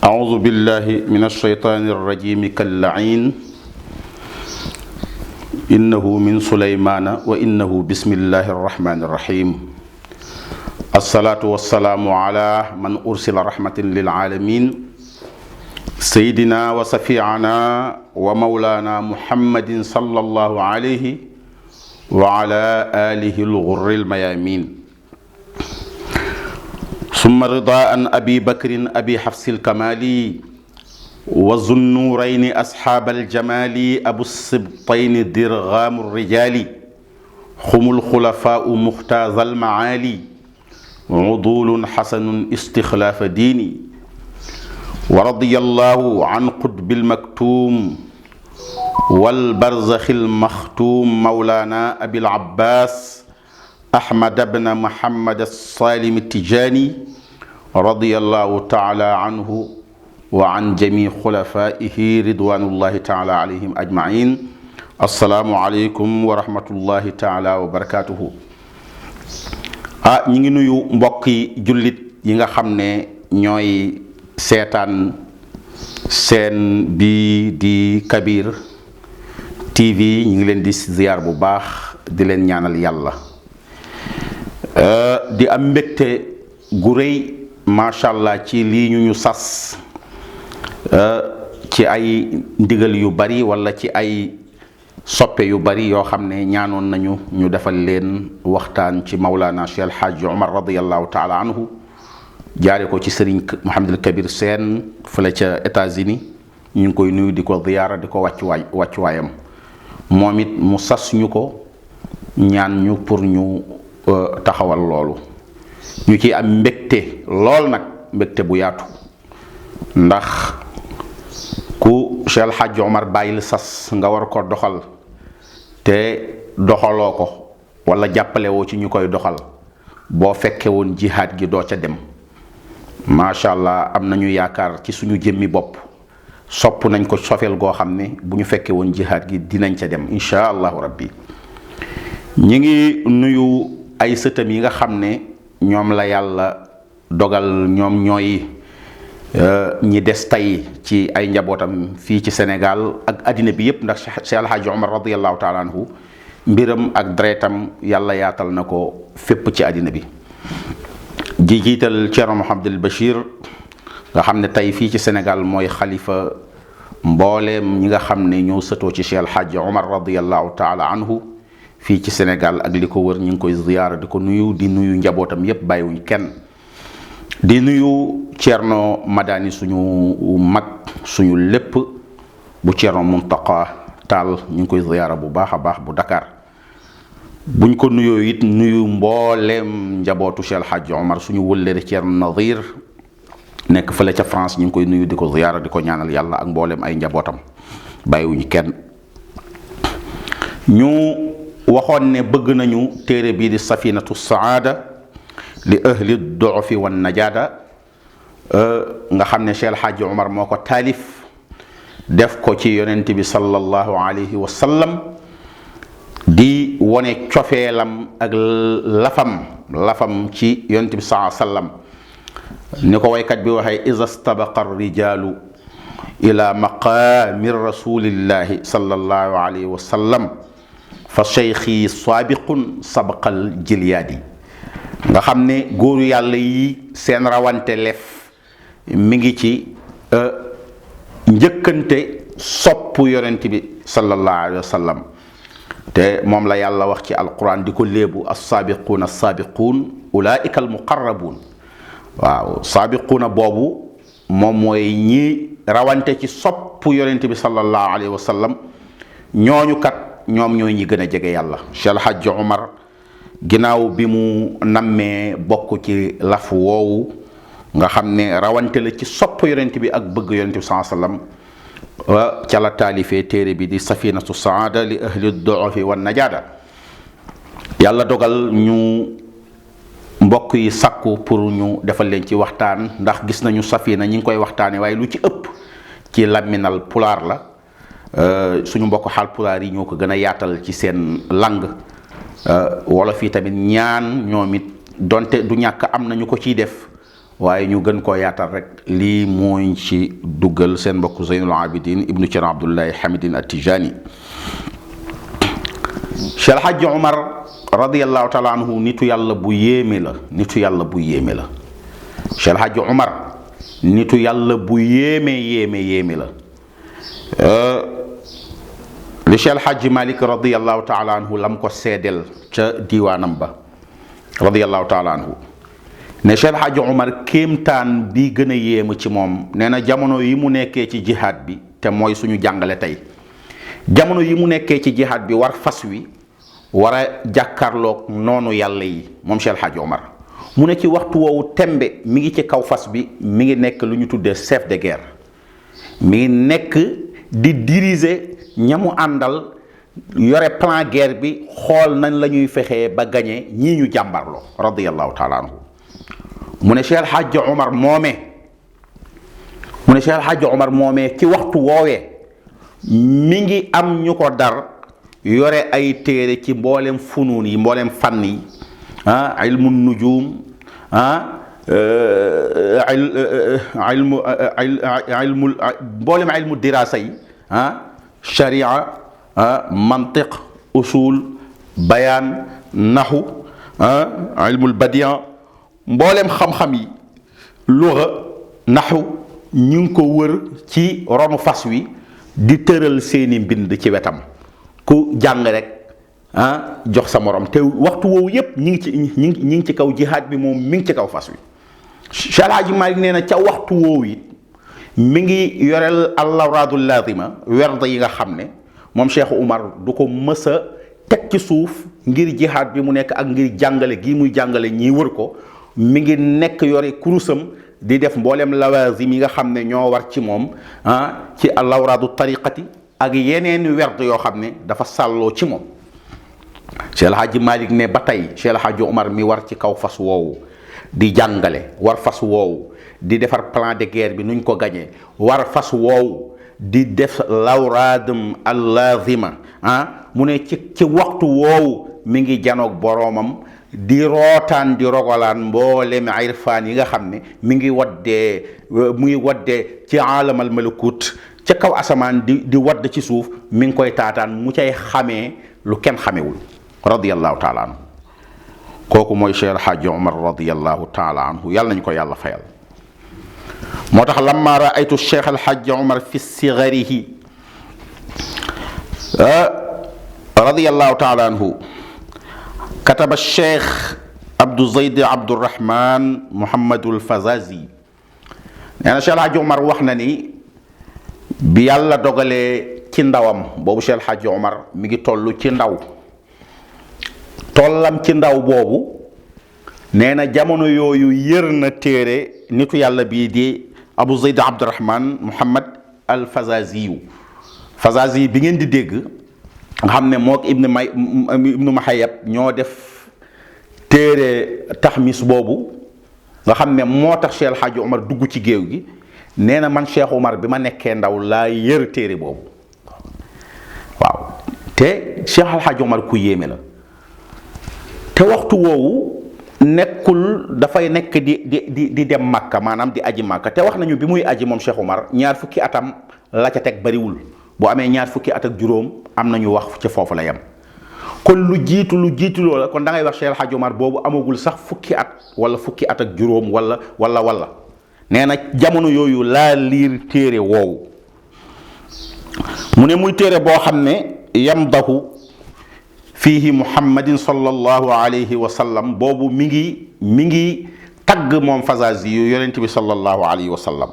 أعوذ بالله من الشيطان الرجيم كاللعين إنه من سليمان وإنه بسم الله الرحمن الرحيم الصلاة والسلام على من أرسل رحمة للعالمين سيدنا وصفيعنا ومولانا محمد صلى الله عليه وعلى آله الغر الميامين ثم رضاء أبي بكر أبي حفص الكمالي وذو النورين أصحاب الجمال أبو السبطين درغام الرجال هم الخلفاء مختاز المعالي عضول حسن استخلاف ديني ورضي الله عن قطب المكتوم والبرزخ المختوم مولانا أبي العباس أحمد بن محمد الصالم التجاني رضي الله تعالى عنه وعن جميع خلفائه رضوان الله تعالى عليهم أجمعين السلام عليكم ورحمة الله تعالى وبركاته ñi ngi nuyu mbokki jullit yi nga xam ne ñooy seetaan seen bi di Kabir TV ñi ngi leen di ziyaar bu baax di leen ñaanal yàlla di am mbégte gu rëy macha allah ci lii ñu sas ci ay ndigal yu bari wala ci ay soppe yu bari yoo xam ne ñaanoon nañu ñu defal leen waxtaan ci Mawlana Cheikh El Hadj Omar radiyallahu taala anhu jaare ko ci Serigne Mouhamadul Kabir Sène fële ca États-Unis ñu ngi koy nuyu di ko ziyaara di ko wàccuwaayam moom it mu sas ñu ko ñaan ñu pour ñu taxawal loolu ñu ci am mbégte lool nag mbégte bu yaatu ndax ku Cheikh El Hadj Omar bàyyil sas nga war ko doxal te doxaloo ko wala jàppale woo ci ñu koy doxal boo fekke woon jihaad gi doo ca dem macha allah am nañu yaakaar ci suñu jëmmi bopp sopp nañ ko sofeel goo xam ne bu ñu fekke woon jihaad gi dinañ ca dem insha allahu rabbi ñi ngi nuyu ay sëtam yi nga xam ne ñoom la yàlla dogal ñoom ñooy ñi des tey ci ay njabootam fii ci Sénégal ak addina bi yépp ndax Cheikh El Hadj Omar radiyallahu taala anhu mbiram ak deretam yàlla yaatal na ko fépp ci addina bi ji jiital Thierno Mouhamadul Bachir nga xam ne tey fii ci Sénégal mooy xalifa mbooleem ñi nga xam ne ñoo sëtoo ci Cheikh El Hadj Omar radiyallahu taala anhu fii ci Sénégal ak li ko wër ñu ngi koy ziyaara di ko nuyu di nuyu njabootam yépp bàyyiwuñ kenn di nuyu Thierno Madani suñu mag suñu lépp bu Thierno Muntaqa Taal ñu ngi koy ziyaara bu baax a baax bu Dakar buñ ko nuyoo it nuyu mbooleem njabootu Cheikh El Hadj Omar suñu wëllëre Thierno Nadir nekk fële ca France ñu ngi koy nuyu di ko ziyaara di ko ñaanal yàlla ak mbooleem ay njabootam bàyyiwuñu kenn ñu waxoon ne bëgg nañu téere bii di safinatu saada li ahli du'fi wan najaada nga xam ne Cheikh El Hadj Omar moo ko taalif def ko ci yonent bi sallallahu alayhi wa sallam di wone cofeelam ak lafam ci yonent bi sallallahu alayhi wa sallam ni ko waykat bi waxee iza stabaqa rijaalu ila maqaami rasulillahi sallallahu alayhi wa sallam fa cheikhi saabiqun sabaqal jilyaadi nga xam ne góoru yàlla yi seen rawante lef mi ngi ci njëkkante sopp yonent bi sallallahu alayhi wa sallam te moom la yàlla wax ci alquran di ko léebu assaabiquuna assaabiquun ulaika almuqarrabuun waaw saabiquuna boobu moom mooy ñi rawante ci sopp yonent bi sallallahu alayhi wa sallam ñooñu kat ñoom ñooy ñi gën a jege yàlla Cheikh El Hadj Omar ginnaaw bi mu nammee bokk ci laf woowu nga xam ne rawante la ci sopp yonent bi ak bëgg yonent bi sallallahu alayhi wa sallam ca la taalifee téere bi di safinatu saada li ahli du'fi wan najaada yàlla dogal ñu mbokk yi sakku pour ñu defal leen ci waxtaan ndax gis nañu safina ñi ngi koy waxtaane waaye lu ci ëpp ci laminal pulaar la suñu mbokk xaal pulaar yi ñoo ko gën a yaatal ci seen langue wolof yi tamit ñaan ñoom it donte du ñàkk am nañu ko ciy def waaye ñu gën koo yaatal rek lii mooy ci duggal seen mbokk Zeynul Abidin ibnu Ceerno Abdullahi Hamidin At-Tijani. Cheikh El Hadj Omar radiyallahu taala anhu nitu yàlla bu yéeme la Cheikh El Hadj Omar nitu yàlla bu yéeme la. li Cheikh El Hadj Malick radiyallahu taala anhu lam ko seedeel ca diiwaanam ba radiyallahu taala anhu ne Cheikh El Hadj Omar kéemtaan bi gën a yéemu ci moom nee na jamono yi mu nekkee ci jihaad bi te mooy suñu jàngale tey jamono yi mu nekkee ci jihaad bi war fas wi war a jàkkaarloog noonu yàlla yi moom Cheikh El Hadj Omar mu ne ci waxtu woowu tembe mi ngi ci kaw fas bi mi ngi nekk lu ñu tuddee chef de guerre mi ngi nekk di diriger ñamu àndal yore plan guerre bi xool nañ la ñuy fexee ba gañe ñii ñu jàmbarloo radiyallahu taala anhu mu ne Cheikh El Hadj Omar moomee ci waxtu woowee mi ngi am ñu ko dar yore ay téere ci mboolem funuun yi mboolem fànn yi ilmu nujum mboolem ilmu dirasa yi sharia mantiq usul bayaan naxu ilmul badian mboolem xam-xam yi luga naxu ñu ngi ko wër ci ronu fas wi di tëral seeni mbind ci wetam ku jàng rek jox sa morom te waxtu woowu yépp ñi ngi ci kaw jihaad bi moom mi ngi ci kaw fas wi. Cheikh El Hadj Malick nee na ca waxtu woowu it mi ngi yoreel al-awraadul laazima werd yi nga xam ne moom Cheikh Umar du ko mës a teg ci suuf ngir jihaad bi mu nekk ak ngir jàngale gii muy jàngale ñiy wër ko mi ngi nekk yore kurusam di def mboolem lawaazim yi nga xam ne ñoo war ci moom ci al-awraadu tariqati ak yeneen werd yoo xam ne dafa sàlloo ci moom. Cheikh El Hadj Malick ne ba tey Cheikh El Hadj Omar mi war ci kaw fas woowu di jàngale war fas woowu di defar plan de guerre bi nuñ ko gañee war fas woowu di def lawraadum allazima mu ne ci waxtu woowu mi ngi janoog boroomam di rootaan di rogalaan mboolem irfaan yi nga xam ne mi ngi waddee ci aalamal malakut ca kaw asamaan di wadd ci suuf mi ngi koy taataan mu cay xamee lu kenn xamewul radiyallahu taala anhu kooku mooy Cheikh El Hadj Omar radiyallahu taala anhu yàlla nañu ko yàlla fayal. moo tax lamma raaytu Cheikh El Hadj Omar fi sigarihi radiyallahu taala anhu kataba Cheikh Abdou Zayd Abdourahman Mouhamadul Fazazi nee na Cheikh El Hadj Omar wax na ni bi yàlla dogalee ci ndawam boobu Cheikh El Hadj Omar mi ngi toll ci ndaw tollam ci ndaw boobu nee na jamono yooyu yër na téere nitu yàlla bii di Abou Zayd Abdourahman Mouhamad al Fazazi bi ngeen di dégg nga xam ne mook ibnu Mahayab ñoo def téere taxmis boobu nga xam ne moo tax Cheikh El Hadj Omar dugg ci géew gi nee na man Cheikh Omar bi ma nekkee ndaw laa yër téere boobu waaw te Cheikh El Hadj Omar ku yéeme la te waxtu woowu nekkul dafay nekk di dem Makka maanaam di aji Makka te wax nañu bi muy aji moom Cheikh Omar ñaar fukki atam la ca teg bariwul bu amee ñaar fukki at ak juróom am nañu wax ca foofu la yem kon lu jiitu loola kon da ngay wax Cheikh El Hadj Omar boobu amagul sax fukki at wala fukki at ak juróom wala nee na jamono yooyu laa liir téere woowu mu ne muy téere boo xam ne yamdahu fiihi muhammadin sallallahu alayhi wa sallam boobu mi ngi tagg moom Fazazi yu yonent bi sallallahu alayhi wa sallam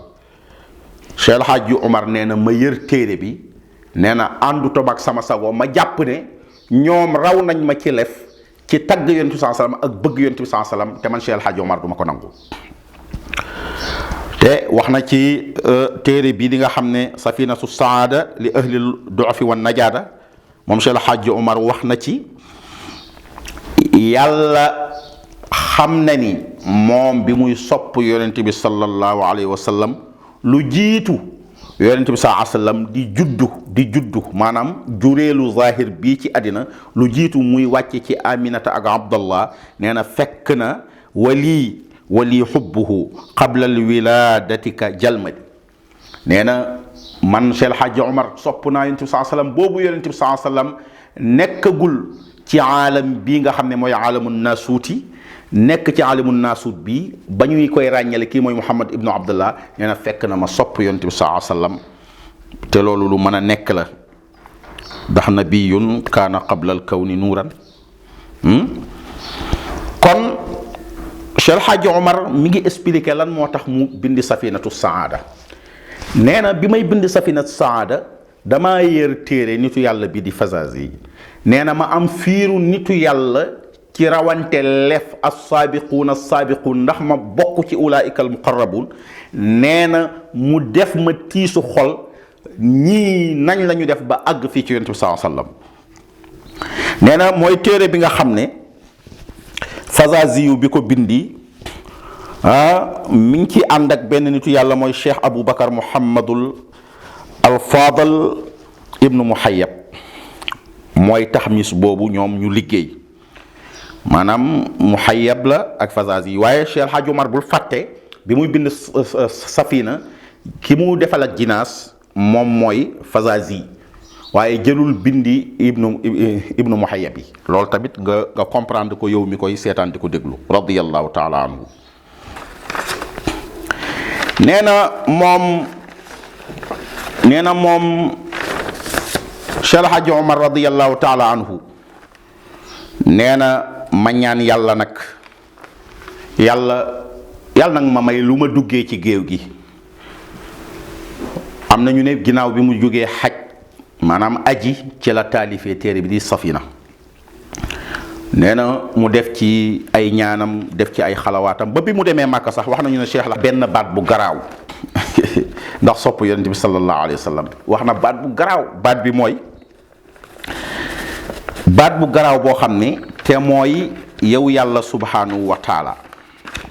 Cheikh El Hadj Omar nee na ma yër téere bi nee na àndu toog ak sama sago ma jàpp ne ñoom raw nañ ma ci lef ci tagg yonent bi sallallahu alayhi wa sallam ak bëgg yonent bi sallallahu alayhi wa sallam te man Cheikh El Hadj Omar du ma ko nangu. te wax na ci téere bii di nga xam ne safinatu saada li ahli du'fi wan najaada moom Cheikh El Hadj Omar wax na ci yàlla xam na ni moom bi muy sopp yonent bi sallallahu alayhi wa sallam lu jiitu yonent bi sallallahu alayhi wa sallam di juddu maanaam jureelu zahir bii ci àddina lu jiitu muy wàcce ci Aminata ak Abdallah nee na fekk na wali wa lii xubbuhu qabla wilaadatika jalmadi. nee na man Cheikh El Hadj Omar sopp naa yonent bi saa sallam boobu yonent bi saa sallam nekkagul ci aalam bii nga xam ne mooy aalamu naasuuti, nekk ci aalamu naasuut bi ba ñuy koy ràññale kii mooy Muhammad ibnu Abdullah. nee na fekk na ma sopp yonent bi saa sallam, te loolu lu mën a nekk la ndax nabiyun kaana qabla al kawni nuuran. kon Cheikh El Hadj Omar mi ngi expliqué lan moo tax mu bindi safinatu saada. nee na bi may bind safinatu saada damaa yër téere nitu yàlla bi di Fazazi. nee na ma am fiiru nitu yàlla ci rawante lef as-saabiquun as-saabiquun ndax ma bokk ci ulaa'ika al-muqarrabuun. nee na mu def ma tiisu xol ñii nañ la ñu def ba àgg fii ci yonent bi sallallahu alayhi wasallam. nee na mooy téere bi nga xam ne Fazazi yu bi ko bindi mi ngi ci ànd ak benn nitu yàlla mooy Cheikh Aboubacar Mouhamadul Al-Fadal ibnu Muhayyab. mooy taxmis boobu ñoom ñu liggéey, maanaam Muhayyab la ak Fazazi yi. waaye Cheikh El Hadj Omar bul fàtte bi muy bind safina ki mu defal ak jinaas moom mooy Fazazi, waaye jëlul bindi ibnu Muhayyab yi. loolu tamit nga comprendre ko yow mi koy seetaan di ko déglu radiyallahu taala anhu. nee na moom Cheikh El Hadj Omar radiyallahu taala anhu nee na ma ñaan yàlla nag yàlla nag ma may lu ma duggee ci géew gi. am na ñu ne ginnaaw bi mu jógee xaj maanaam aji ci la taalifee téere bi di safina. nee na mu def ci ay ñaanam def ci ay xalawaatam ba bi mu demee Màkka sax wax nañu ne Cheikh la benn baat bu garaaw ndax sopp yonent bi sallallahu alayhi wa sallam. wax na baat bu garaaw, baat bi mooy baat bu garaaw boo xam ne te mooy yow yàlla subhanahu wa taala.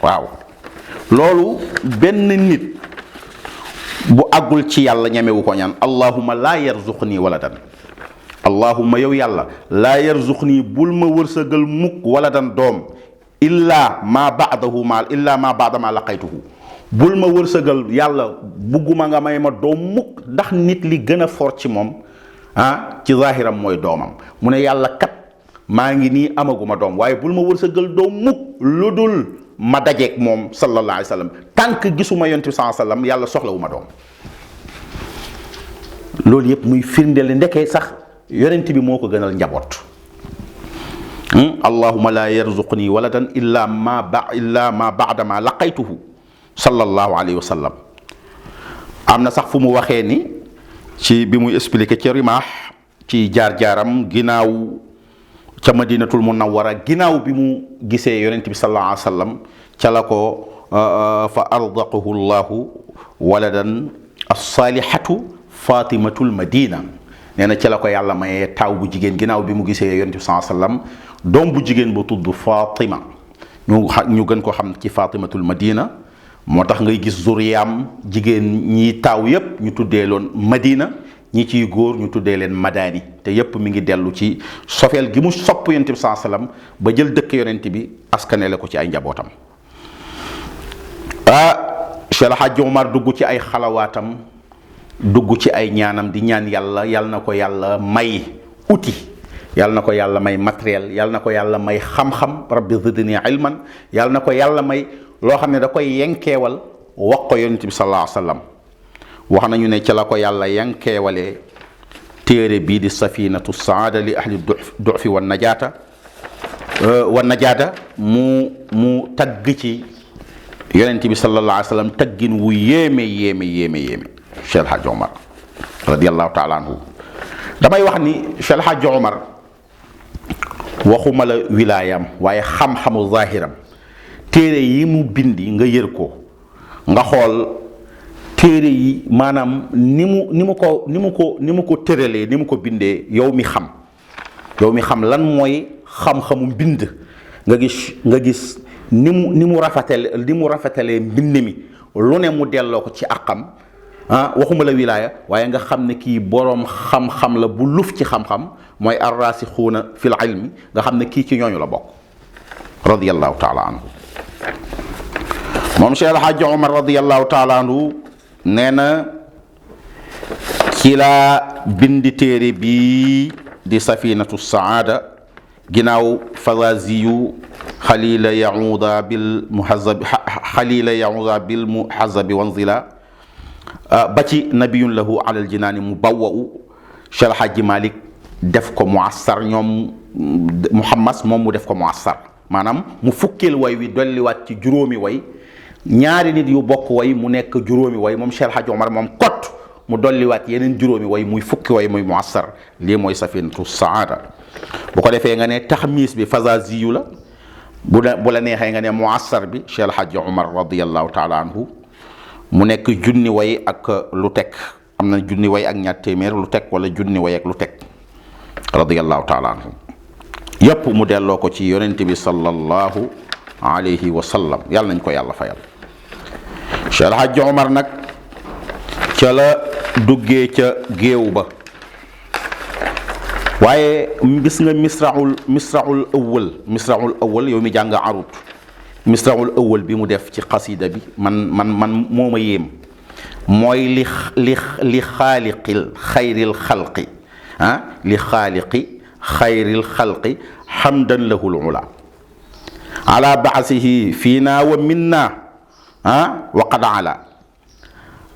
waaw loolu benn nit bu àggul ci yàlla ñemewu ko ñaan. allahumma laa yarzuqni waladan, allahumma yow yàlla laa yarzuqni bul ma wërsëgal mukk waladan doom illa ma ba'dahu ma laqaytuhu. bul ma wërsëgal yàlla bugguma nga may ma doom mukk ndax nit li gën a fort ci moom ci zahiram mooy doomam. mu ne yàlla kat maa ngi nii amaguma doom waaye bul ma wërsëgal doom mukk lu dul ma dajeeg moom sallallahu alayhi wa sallam. tànk gisuma yonent bi sallallahu alayhi wa sallam yàlla soxlawuma doom. loolu yëpp muy firndeel ndekee sax yonent bi moo ko gënal njaboot. allahumma la yarzuqni waladan illa ma ba'da ma laqaytuhu sallallahu alayhi wa sallam. am na sax fu mu waxee ni ci bi muy expliqué ci Rimaax ci jaar-jaaram ginnaaw ca Madinatul Munawwara ginnaaw bi mu gisee yonent bi sallallahu alayhi wa sallam ca la ko fa ardaqahu llahu waladan as-salihatu fatimatul madina. nee na ca la ko yàlla mayee taaw bu jigéen ginnaaw bi mu gisee yonent bi sallallahu alayhi wa sallam doom bu jigéen bu tudd Fatima ñu gën ko xam ci Fatimatul Madina. moo tax ngay gis zuriyaam jigéen ñi taaw yépp ñu tuddee loon Madina, ñi ciy góor ñu tuddee leen Madani. te yépp mi ngi dellu ci sofeel gi mu sopp yonent bi sallallahu alayhi wa sallam ba jël dëkk yonent bi askanele ko ci ay njabootam. Cheikh El Hadj Omar dugg ci ay xalawaatam, dugg ci ay ñaanam di ñaan yàlla na ko yàlla may outil, yàlla na ko yàlla may matériel, yàlla na ko yàlla may xam-xam. rabbi zidni ilman, yàlla na ko yàlla may loo xam ne da koy yenkeewal wax ko yonent bi sallallahu alayhi wa sallam. wax nañu ne ca la ko yàlla yenkeewalee téere bii di safinatu saada li ahli dufi wa najaata mu tagg ci yonent bi sallallahu alayhi wa sallam taggin wu yéeme Cheikh El Hadj Omar radiyallahu taala anhu. damay wax ni Cheikh El Hadj Omar waxuma la wilaayam waaye xam-xamu zahiram, téere yi mu bindi nga yër ko nga xool téere yi maanaam ni mu ko tëralee, ni mu ko bindee. yow mi xam lan mooy xam-xamu mbind nga gis ni mu rafetalee mbind mi lu ne mu delloo ko ci àqam. waxuma la wilaaya waaye nga xam ne kii boroom xam-xam la bu luf ci xam-xam, mooy ar-rasixuuna fil ilmi, nga xam ne kii ci ñooñu la bokk radiyallahu taala anhu. moom Cheikh El Hadj Omar radiyallahu taala anhu nee na ci laa bindi téere bii di safinatu saada ginnaaw faraziyu xalila yahuda bil muhazabi wanzila ba ci nabiyun lahu alal jinaani mu bawwa'u Cheikh El Hadj Malick def ko muassar, ñoom Muhammas moom mu def ko muassar, maanaam mu fukkeel way wi dolliwaat ci juróomi way, ñaari nit yu bokk way mu nekk juróomi way, moom Cheikh El Hadj Omar moom kot mu dolliwaat yeneen juróomi way muy fukki way muy muassar. lii mooy safinatu saada. bu ko defee nga ne taxmiis bi fazaziyu la, bu la neexee nga ne muassar bi Cheikh El Hadj Omar radiyallahu taala anhu mu nekk junni way ak lu teg. am na junni way ak ñaar téeméer lu teg wala junni way ak lu teg radiyallahu taala anhu yépp mu delloo ko ci yonent bi sallallahu alayhi wa sallam. yàlla nañ ko yàlla fayal. Cheikh El Hadj Omar nag ca la duggee ca géew ba, waaye gis nga misraul awwal yow mi jàng arut, misraul awwal bi mu def ci xasida bi man moo ma yéem. mooy li xaaliqil xayril xalqi li xaaliqi xayril xalqi xamdan lahul ula ala baasihi fiina wa minna wa qad ala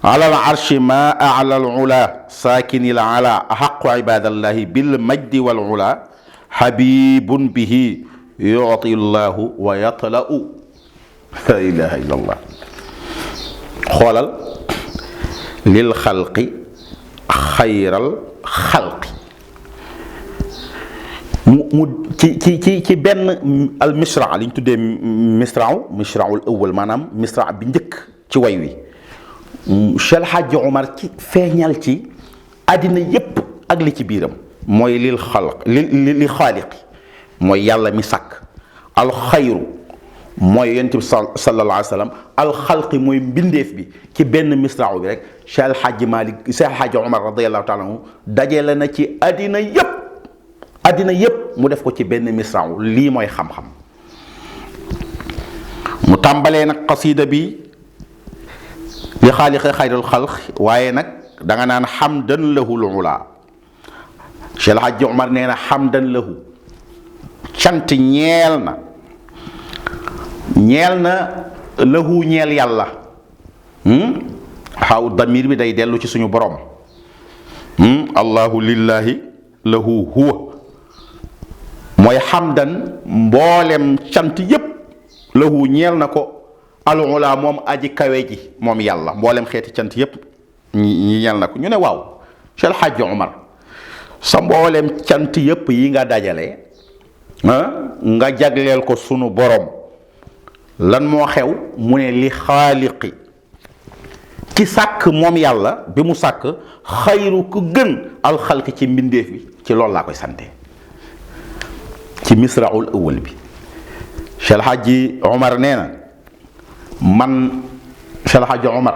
al arshi ma ala al ula saakini al ala axaqu ibadallahi bil majdi wal ula habibun bihi yuti llahu wa yatla'u. la ilaha illa allah. xoolal lil xalqi xayral xalqi mu ci benn al misra li ñu tuddee misraul awwal, maanaam misra bi njëkk ci way wi. Cheikh El Hadj Omar ci feeñal ci àddina yépp ak li ci biiram, mooy lil xalq li xaaliqi mooy yàlla mi sàkk, al xayru mooy yonent bi sallallahu alayhi wa sallam, alxalqi mooy mbindeef bi. ci benn misraaw bi rek Cheikh El Hadj Malick Cheikh El Hadj Omar radiyallahu taala anhu dajale na ci àddina yépp mu def ko ci benn misraaw. lii mooy xam-xam. mu tàmbalee nag qasida bi li xaaliqi xayrul xalq, waaye nag danga naan xamdan lahul ula. Cheikh El Hadj Omar nee na xamdan lahu, cant ñeel na lahu ñeel yàlla. xaaw damir bi day dellu ci suñu borom. allahu lillahi lahu huwa mooy xamdan mboolem cant yépp lahu ñeel na ko alula moom aji kawe ji moom yàlla, mboolem xeeti cant yépp ñi ñeel na ko. ñu ne waaw Cheikh El Hadj Omar, sa mboolem cant yépp yi nga dajale nga jagleel ko sunu borom, lan moo xew? mu ne li xaaliqi ki sàkk moom yàlla bi mu sàkk xayru ku gën alxalqi ci mbindeef bi, ci loolu laa koy sante. ci misraul awwal bi Cheikh El Hadj Omar nee na man Cheikh El Hadj Omar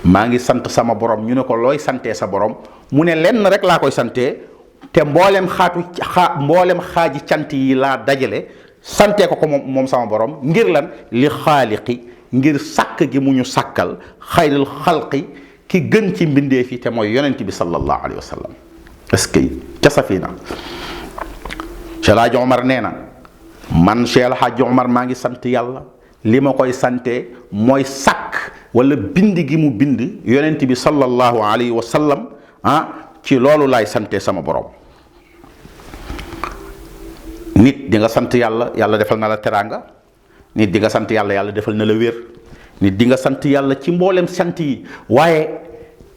maa ngi sant sama borom. ñu ne ko looy santee sa borom? mu ne lenn rek laa koy santee, te mboolem xaaji cant yi laa dajale santee ko moom sama borom. ngir lan? li xaaliqi, ngir sàkk gi mu ñu sàkkal xayril xalqi ki gën ci mbindeef yi, te mooy yonent bi sallallahu alayhi wa sallam. est-ce que ca safina Cheikh El Hadj Omar nee na man Cheikh El Hadj Omar maa ngi sant yàlla. li ma koy sante mooy sàkk wala bind gi mu bind yonent bi sallallahu alayhi wa sallam. ci loolu laay sante sama borom. nit di nga sant yàlla, yàlla defal na la teraanga. nit di nga sant yàlla, yàlla defal na la wér. nit di nga sant yàlla ci mboolem sant yi, waaye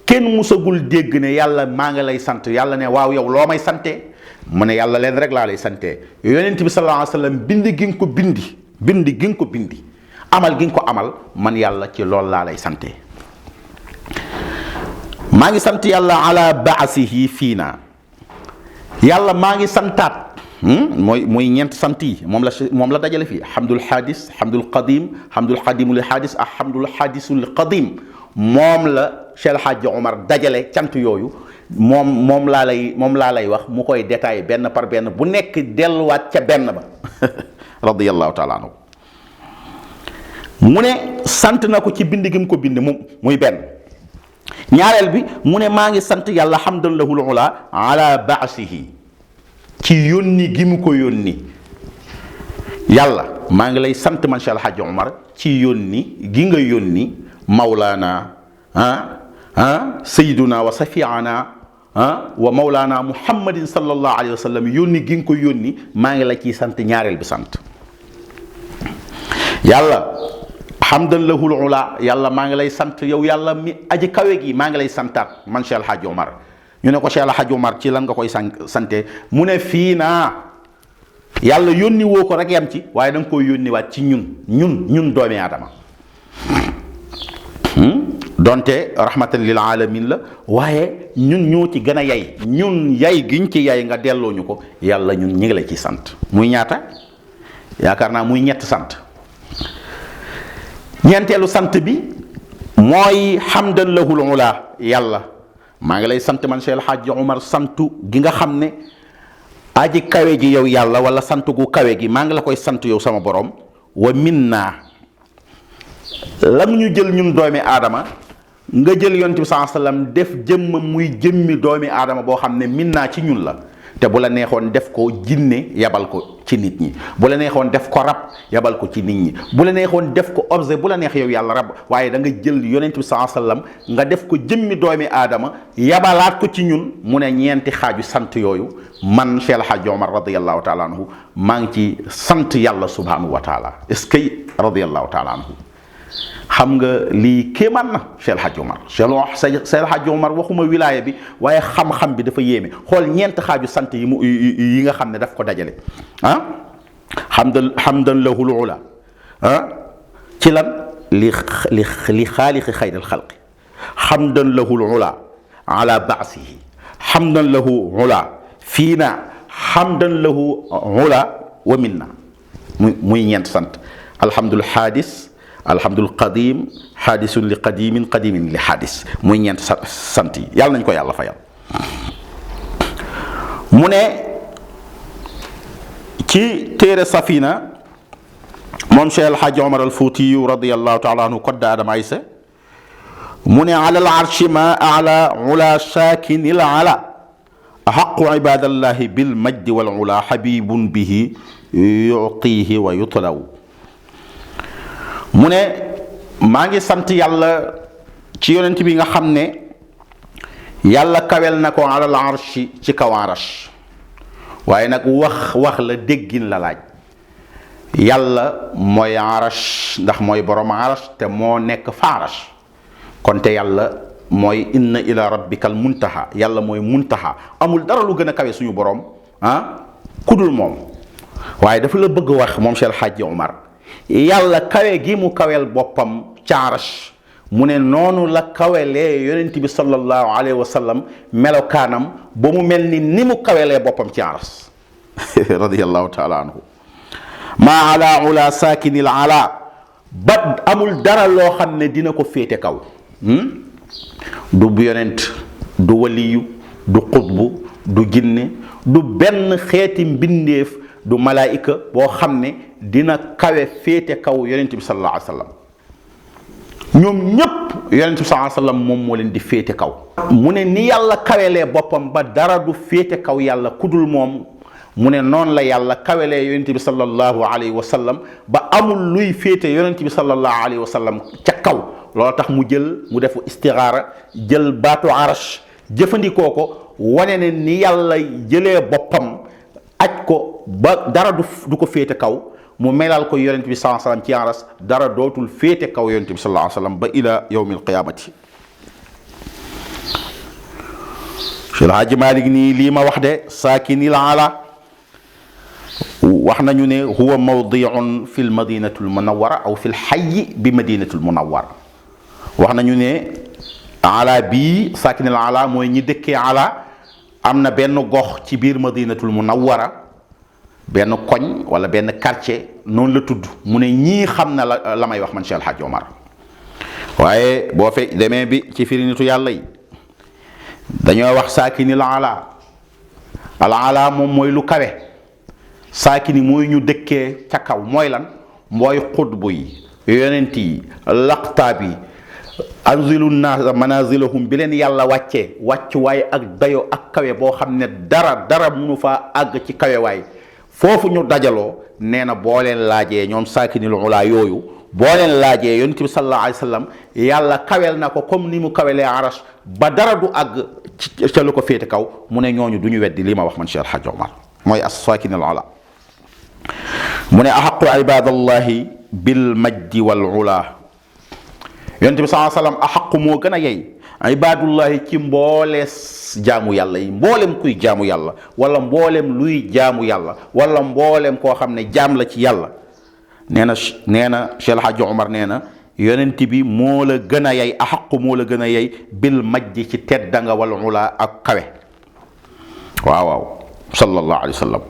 kenn musagul dégg ne yàlla maa ngi lay sant. yàlla ne waaw yow loo may sante? mu ne yàlla leen rek laa lay sante. yonent bi sallallahu alayhi wa sallam bind gi nga ko bindi amal gi nga ko amal, man yàlla ci loolu laa lay sante. maa ngi sant yàlla ala baasihi fiina. yàlla maa ngi santaat mooy ñeent sant yi moom la dajale fii. hamdul hadis, hamdul qadim, hamdul qadimu li hadis ak hamdul hadisu li qadim. moom la Cheikh El Hadj Omar dajale cant yooyu. moom laa lay wax mu koy détaillé benn par benn, bu nekk delluwaat ca benn ba radiyallahu taala anhu. mu ne sant na ko ci bind gi mu ko bind muy benn. ñaareel bi mu ne maa ngi sant yàlla hamdan lahul ula ala baasihi ci yónni gi mu ko yónni. yàlla maa ngi lay sant man Cheikh El Hadj Omar ci yónni gi nga yónni Mawlaana Sayyiduna wa Safiana wa Mawlaana Muhammadin sallallahu alayhi wa sallam yónni gi nga ko yónni maa ngi la ciy sant ñaareel bi sant. yàlla hamdan lahul ula yàlla maa ngi lay sant yow yàlla mi aji kawe gi maa ngi lay santaat man Cheikh El Hadj Omar ñu ne ko Cheikh El Hadj Omar ci lan nga koy sante mu ne fii naa yàlla yónni woo ko rek yam ci waaye da nga koy yónniwaat ci ñun doomi aadama donte rahmatan lil alamin la waaye ñun ñoo ci gën a yay ñun yay giñ ci yay nga delloo ñu ko yàlla ñun ñi ngi la ci sant muy ñaata yaakaar naa muy ñett sant. ñeenteelu sant bi mooy hamdan lahul ula yàlla maa ngi lay sant man Cheikh El Hadj Omar santu gi nga xam ne aji kawe gi yow yàlla wala sant gu kawe gi maa ngi la koy sant yow sama borom wa minna lam ñu jël ñun doomi aadama nga jël yonent bi sallallahu alayhi wasallam def jëmm muy jëmmi doomi aadama boo xam ne minna ci ñun la te bu la neexoon def ko jinne yabal ko ci nit ñi bu la neexoon def ko rab yabal ko ci nit ñi bu la neexoon def ko objet bu la neex yow yàlla rab waaye da nga jël yonent bi sallallahu alayhi wasallam nga def ko jëmmi doomi aadama yabalaat ko ci ñun mu ne ñeenti xaaju sant yooyu man Cheikh El Hadj Omar radiyallahu taala anhu maa ngi ci sant yàlla subhanahu wa taala est-ce que radiyallahu taala anhu xam nga lii kéemaan na Cheikh El Hadj Omar Cheikh El Hadj Omar waxuma wilaaya bi waaye xam-xam bi dafa yéeme xool ñeent xaaju sant yi nga xam ne daf ko dajale hamdan lahul ula ci lan li xaaliqi xayril xalqi hamdan lahul ula ala baasihi hamdan lahu ula fiina hamdan lahu ula wa minna muy ñeent sant alhamdul xaadis alhamdul qadim xaadisun li qadimin qadimin li xaadis muy ñeent sant yi yàlla nañ ko yàlla fayal. mu ne ci téere Safina moom Cheikh El Hadj Omar al Fuutiyu radiyallahu taala anhu kodda Adama Aysa mu ne ala al arshi ma ala ula sakinil ala axaqu ibadallahi bil majdi wal ula xabibun bihi yutihi wa yutlaw. mu ne maa ngi sant yàlla ci yonent bi nga xam ne yàlla kawel na ko alal arshi ci kaw arash waaye nag wax la déggin la laaj yàlla mooy arash ndax mooy borom arash te moo nekk fa arash kon te yàlla mooy inna ila rabbikal muntaha yàlla mooy muntaha amul dara lu gën a kawe suñu borom kudul moom waaye dafa la bëgg wax moom Cheikh El Hadj Omar yàlla kawe gi mu kawel boppam ca arash mu ne noonu la kawelee yonent bi sallallahu alayhi wa sallam melokaanam ba mu mel ni mu kawelee boppam ci aras radiyallahu taala anhu maa ala ula saakinil ala ba amul dara loo xam ne dina ko féete kaw du yonent du waliyu du xutbu du jinne du benn xeeti mbindeef du malaayika boo xam ne dina kawe féete kaw yonent bi sallallahu alayhi wa sallam ñoom ñépp yonent bi sallallahu alayhi wa sallam moom moo leen di féete kaw mu ne ni yàlla kawelee boppam ba dara du féete kaw yàlla kudul moom mu ne noonu la yàlla kawelee yonent bi sallallahu alayhi wa sallam ba amul luy féete yonent bi sallallahu alayhi wa sallam ca kaw loolu tax mu defu istixaara jël baatu arash jëfandikoo ko wane ne ni yàlla jëlee boppam aj ko ba dara du ko féete kaw mu melal ko yonent bi sallallahu alayhi wa sallam ci aras dara dootul féete kaw yonent bi sallallahu alayhi wa sallam ba ila yawmil qiyaamati. Cheikh El Hadj Malick nii lii ma wax de saakinil ala wax nañu ne huwa mawdiun fi l madinatul munawwara aw fi l xayyi bi madinatul munawwara wax nañu ne ala bii saakinil ala mooy ñi dëkkee ala am na benn gox ci biir madinatul munawwara benn koñ wala benn quartier noonu la tudd mu ne ñii xam na la may wax man Cheikh El Hadj Omar waaye boo fe demee bi ci firi nitu yàlla yi dañoo wax saakinil ala al ala moom mooy lu kawe saakini mooy ñu dëkkee ca kaw mooy lan mooy xutbu yi yonent yi laqtaab yi anzilu naasa manazilahum bi leen yàlla wàccee wàccuwaay ak dayo ak kawe boo xam ne dara mënu faa àgg ci kawewaay foofu ñu dajaloo nee na boo leen laajee ñoom saakinil ulaa yooyu boo leen laajee yonent bi sallallahu alayhi wa sallam yàlla kawel na ko comme ni mu kawelee arash ba dara du àgg ca lu ko féete kaw mu ne ñooñu du ñu weddi li ma wax man Cheikh El Hadj Omar mooy as-saakinil ulaa mu ne ahaqu ibadallahi bil majdi wal ulaa yonent bi sallallahu alayhi wa sallam ahaqu moo gën a yey ibadullahi ci mboolees jaamu yàlla yi mboolem kuy jaamu yàlla wala mboolem luy jaamu yàlla wala mboolem koo xam ne jaam la ci yàlla nee na Cheikh El Hadj Omar nee na yonent bi moo la gën a yey ahaqu moo la gën a yey bil majdi ci teddanga wal ulaa ak kawe waaw sallallahu alayhi wa sallam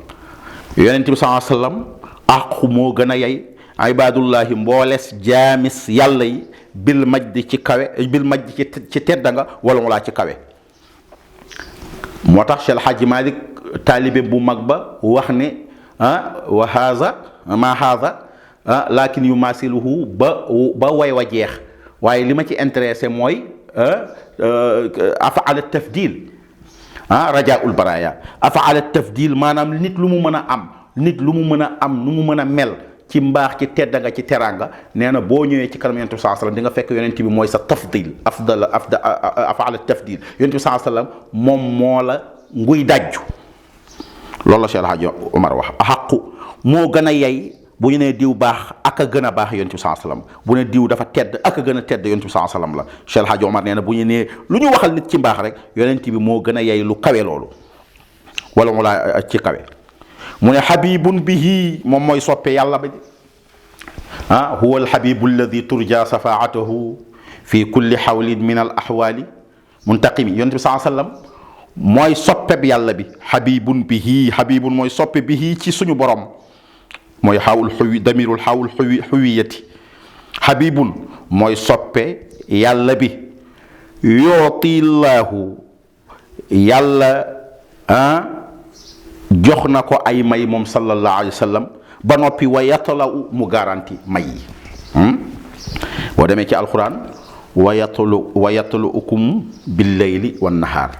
yonent bi sallallahu alayhi wa sallam ahaqu moo gën a yey ibadullahi mboolees jaamis yàlla yi bil majdi ci kawe bil majdi ci tedda nga wala mu laa ci kawe moo tax Cheikh El Hadji Malick taalibe bu mag ba wax ne wa haza ma haza lakin yu masiluhu ba way wa jeex waaye li ma ci intéressé mooy afaala tafdil rajaul baraya afaala tafdil maanaam nit lu mu mën a am nit lu mu mën a am nu mu mën a mel ci mbaax ci tedda nga ci teraanga nee na boo ñëwee ci kanam yonent bi sallallahu alayhi wasallam di nga fekk yonent bi mooy sa tafdil afaala tafdil yonent bi sallallahu alayhi wasallam moom moo la nguy dajju loolu la Cheikh El Hadj Omar wax axaqu moo gën a yey bu ñu nee diw baax ak a gën a baax yonent bi sallallahu alayhi wasallam bu ne diw dafa tedd ak a gën a tedd yonent bi sallallahu alayhi wasallam la Cheikh El Hadj Omar nee na bu ñu nee lu ñu waxal nit ci mbaax rek yonent bi moo gën a yey lu kawe loolu wala mu laa ci kawe mu ne xabibun bihi moom mooy soppe yàlla ba huwa alxabibu alladi turja safaatahu fi kulli xawlin min al axwaali muntaqimi yonent bi saa sallam mooy soppe bi yàlla bi xabibun bihi xabibun mooy soppe bihi ci suñu borom mooy xawul xuwi damirul xawul xuwiyati xabibun mooy soppe yàlla bi yootillahu yàlla jox na ko ay may moom sallallahu alayhi wa sallam ba noppi wa yatalaw mu garanti may yi boo demee ci alquran wa yataluukum bil layli wan nahaar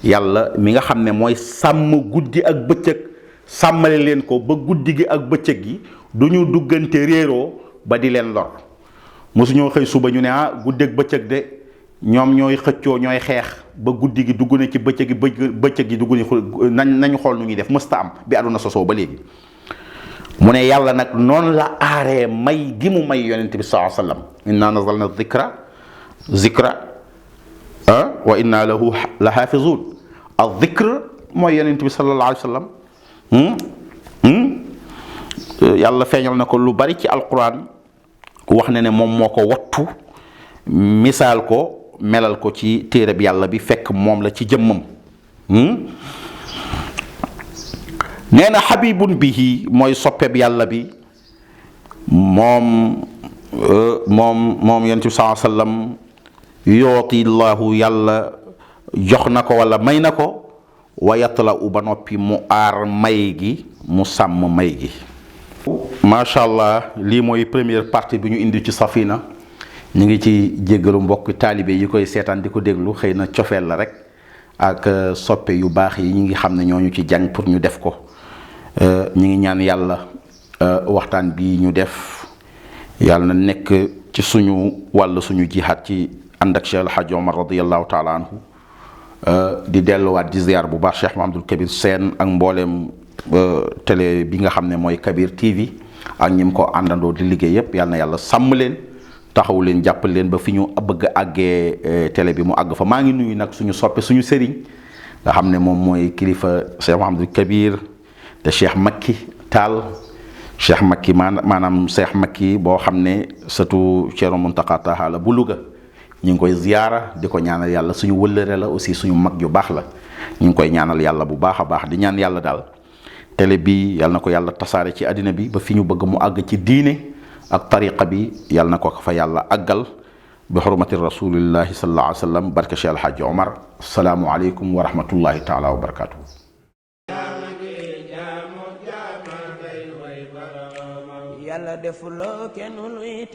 yàlla mi nga xam ne mooy sàmm guddi ak bëccëg sàmmale leen ko ba guddi gi ak bëccëg gi du ñu duggante réeroo ba di leen lor mosuñoo xëy suba ñu ne guddi ak bëccëg de ñoom ñooy xëccoo ñooy xeex ba guddi gi dugg na ci bëccëg gi bëccëg gi dugg nañu xool nu ñuy def mësta am bi àdduna sosoo ba léegi mu ne yàlla nag noonu la aaree may gi mu may yonent bi sallallahu alayhi wasallam inna nazalna zikra wa inna lahu la xaafizun al zikr mooy yonent bi sallallahu alayhi wasallam yàlla feeñal na ko lu bari ci alquran wax na ne moom moo ko wattu misaal ko melal ko ci téere bi yàlla bi fekk moom la ci jëmmam nee na xabibun bihi mooy soppeb yàlla bi moom yonent bi sallallahu alayhi wasallam yooti llahu yàlla jox na ko wala may na ko wa yatla u ba noppi mu aar may gi mu sàmm may gi macha allah lii mooy première partie bi ñu indi ci safina ñu ngi ci jéggalu mbokk taalibe yi koy seetaan di ko déglu xëy na cofeel la rek ak soppe yu baax yi ñi ngi xam ne ñooñu ci jàng pour ñu def ko ñi ngi ñaan yàlla waxtaan bi ñu def yàlla na nekk ci suñu wàll suñu jihaat ci ànd ak Cheikh El Hadj Omar radiyallahu taala anhu di delluwaat di ziar bu baax Cheikh Mahamadul Kabir Sène ak mbooleem télé bi nga xam ne mooy Kabir TV ak ñi mu ko àndandoo di liggéey yépp yàlla na yàlla sàmm leen taxaw leen jàppal leen ba fi ñu bëgg a àggee télé bi mu àgg fa maa ngi nuyu nag suñu soppe suñu sëriñ nga xam ne moom mooy kilifa Cheikh Mahamadul Kabir te Cheikh Makki Taal Cheikh Makki maanaam Cheikh Makki boo xam ne surtout Thierno Mountakha Taha la bu Louga ñu ngi koy ziyaara di ko ñaanal yàlla suñu wëllëre la aussi suñu mag ju baax la ñu ngi koy ñaanal yàlla bu baax a baax di ñaan yàlla daal télé bi yàlla na ko yàlla tasaare ci àddina bi ba fi ñu bëgg mu àgg ci diine ak tariqa bi yàlla na ko fa yàlla àggal bi xurmati rasulillahi sallallahu alayhi wa sallam barke Cheikh El Hadj Omar asalaamu aleykum wa rahmatullahi taala wa barakatuhu yàlla defuloo kenn luy